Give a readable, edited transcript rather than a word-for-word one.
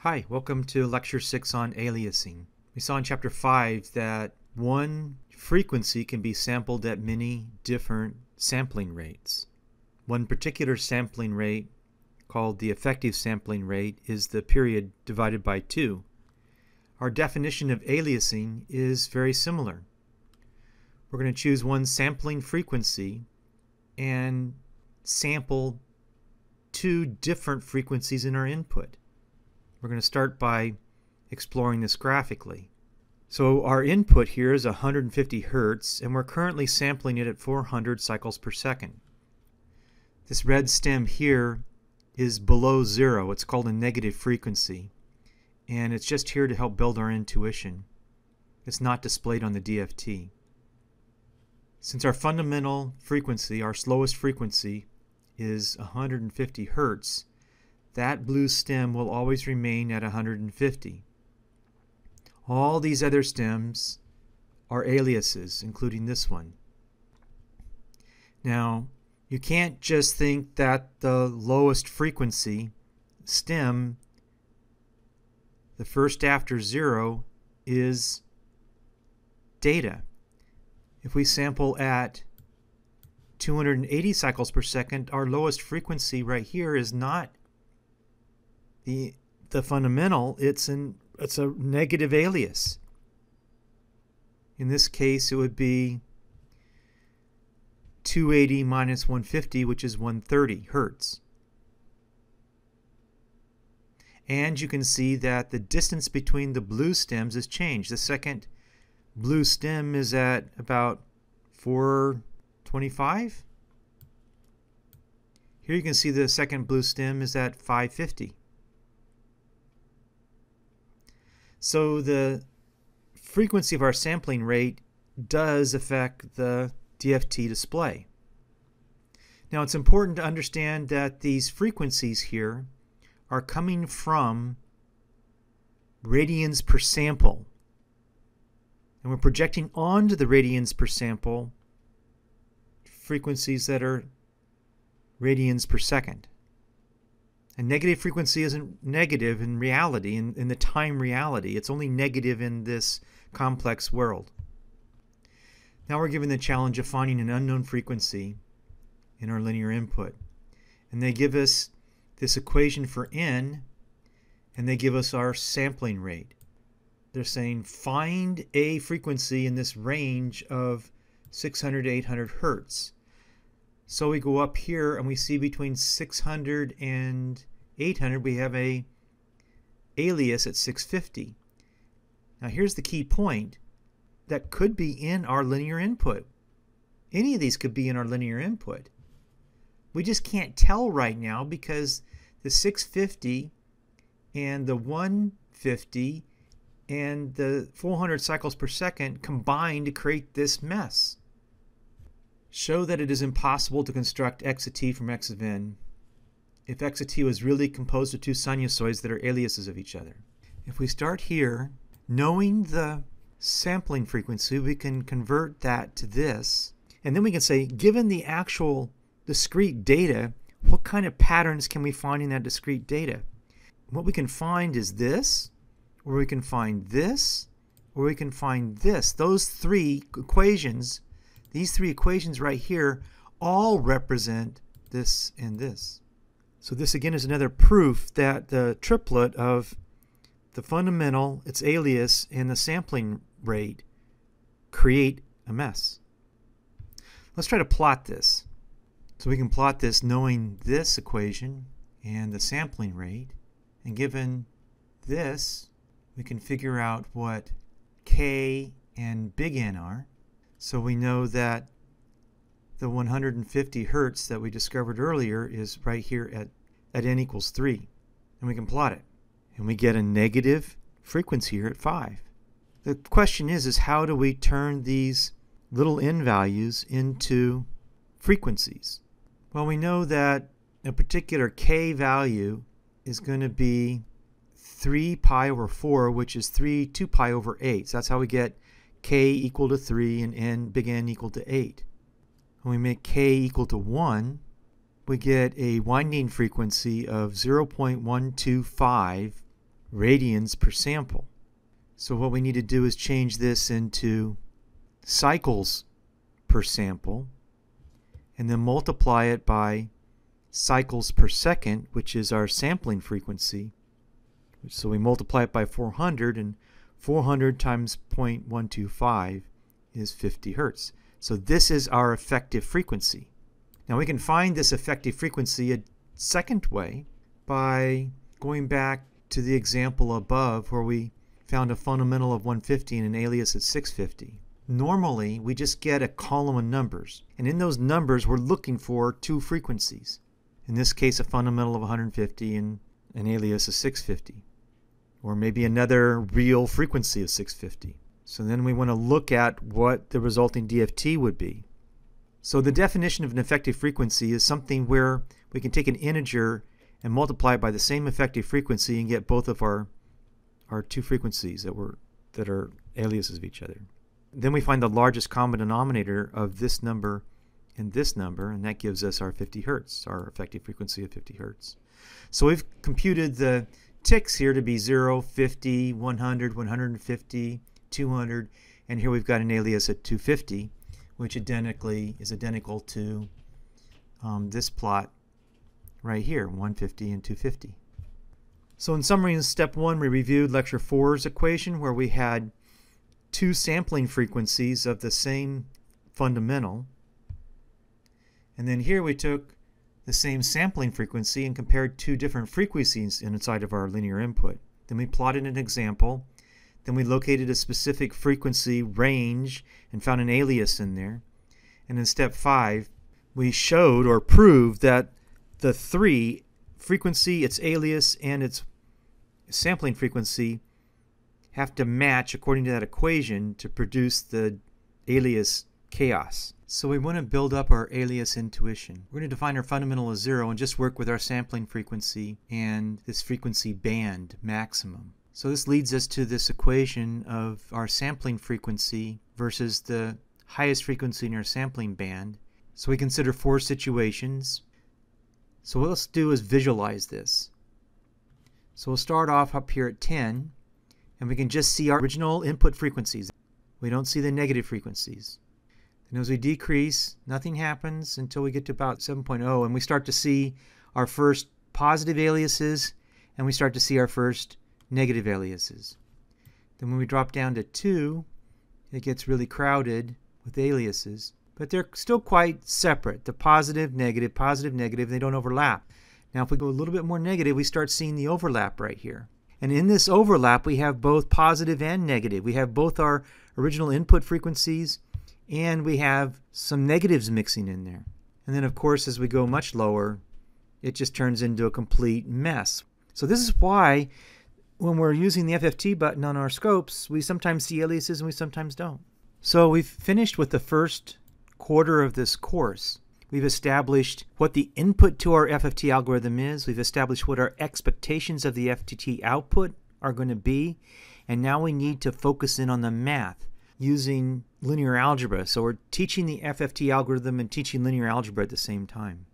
Hi, welcome to Lecture 6 on aliasing. We saw in Chapter 5 that one frequency can be sampled at many different sampling rates. One particular sampling rate, called the effective sampling rate, is the period divided by 2. Our definition of aliasing is very similar. We're going to choose one sampling frequency and sample two different frequencies in our input. We're going to start by exploring this graphically. So our input here is 150 Hertz, and we're currently sampling it at 400 cycles per second. This red stem here is below zero. It's called a negative frequency, and it's just here to help build our intuition. It's not displayed on the DFT. Since our fundamental frequency, our slowest frequency, is 150 Hertz, that blue stem will always remain at 150. All these other stems are aliases, including this one. Now, you can't just think that the lowest frequency stem, the first after zero, is data. If we sample at 280 cycles per second, our lowest frequency right here is not the fundamental, it's a negative alias. In this case, it would be 280 minus 150, which is 130 Hertz. And you can see that the distance between the blue stems has changed. The second blue stem is at about 425. Here you can see the second blue stem is at 550. So the frequency of our sampling rate does affect the DFT display. Now it's important to understand that these frequencies here are coming from radians per sample. And we're projecting onto the radians per sample frequencies that are radians per second. A negative frequency isn't negative in reality, in the time reality. It's only negative in this complex world. Now we're given the challenge of finding an unknown frequency in our linear input. And they give us this equation for n, and they give us our sampling rate. They're saying find a frequency in this range of 600 to 800 Hertz. So we go up here and we see between 600 and 800 we have a alias at 650. Now here's the key point. That could be in our linear input. Any of these could be in our linear input. We just can't tell right now because the 650 and the 150 and the 400 cycles per second combine to create this mess. Show that it is impossible to construct x of t from x of n if x of t was really composed of two sinusoids that are aliases of each other. If we start here, knowing the sampling frequency, we can convert that to this, and then we can say, given the actual discrete data, what kind of patterns can we find in that discrete data? What we can find is this, or we can find this, or we can find this. Those three equations, these three equations right here, all represent this and this. So this again is another proof that the triplet of the fundamental, its alias, and the sampling rate create a mess. Let's try to plot this. So we can plot this knowing this equation and the sampling rate, and given this, we can figure out what K and big N are. So we know that the 150 Hertz that we discovered earlier is right here at n equals 3. And we can plot it. And we get a negative frequency here at 5. The question is how do we turn these little n values into frequencies? Well, we know that a particular K value is going to be 3 pi over 4, which is 2 pi over 8. So that's how we get K equal to 3 and big N equal to 8. When we make K equal to 1, we get a winding frequency of 0.125 radians per sample. So what we need to do is change this into cycles per sample and then multiply it by cycles per second, which is our sampling frequency. So we multiply it by 400, and 400 times 0.125 is 50 hertz. So this is our effective frequency. Now we can find this effective frequency a second way by going back to the example above where we found a fundamental of 150 and an alias at 650. Normally we just get a column of numbers, and in those numbers we're looking for two frequencies. In this case, a fundamental of 150 and an alias of 650, or maybe another real frequency of 650. So then we want to look at what the resulting DFT would be. So the definition of an effective frequency is something where we can take an integer and multiply it by the same effective frequency and get both of our two frequencies that are aliases of each other. Then we find the largest common denominator of this number and this number, and that gives us our 50 hertz, our effective frequency of 50 hertz. So we've computed the ticks here to be 0, 50, 100, 150, 200, and here we've got an alias at 250, which is identical to this plot right here, 150 and 250. So in summary, in step 1 we reviewed lecture 4's equation where we had two sampling frequencies of the same fundamental, and then here we took the same sampling frequency and compared two different frequencies inside of our linear input. Then we plotted an example. Then we located a specific frequency range and found an alias in there. And in step 5, we showed or proved that the three, frequency, its alias, and its sampling frequency, have to match according to that equation to produce the alias chaos. So we want to build up our alias intuition. We're going to define our fundamental as 0 and just work with our sampling frequency and this frequency band maximum. So this leads us to this equation of our sampling frequency versus the highest frequency in our sampling band. So we consider 4 situations. So what let's do is visualize this. So we'll start off up here at 10, and we can just see our original input frequencies. We don't see the negative frequencies. And as we decrease, nothing happens until we get to about 7.0, and we start to see our first positive aliases, and we start to see our first negative aliases. Then when we drop down to 2, it gets really crowded with aliases, but they're still quite separate. The positive, negative, they don't overlap. Now if we go a little bit more negative, we start seeing the overlap right here. And in this overlap, we have both positive and negative. We have both our original input frequencies, and we have some negatives mixing in there. And then of course, as we go much lower, it just turns into a complete mess. So this is why when we're using the FFT button on our scopes, we sometimes see aliases and we sometimes don't. So we've finished with the first quarter of this course. We've established what the input to our FFT algorithm is. We've established what our expectations of the FFT output are going to be. And now we need to focus in on the math using linear algebra. So we're teaching the FFT algorithm and teaching linear algebra at the same time.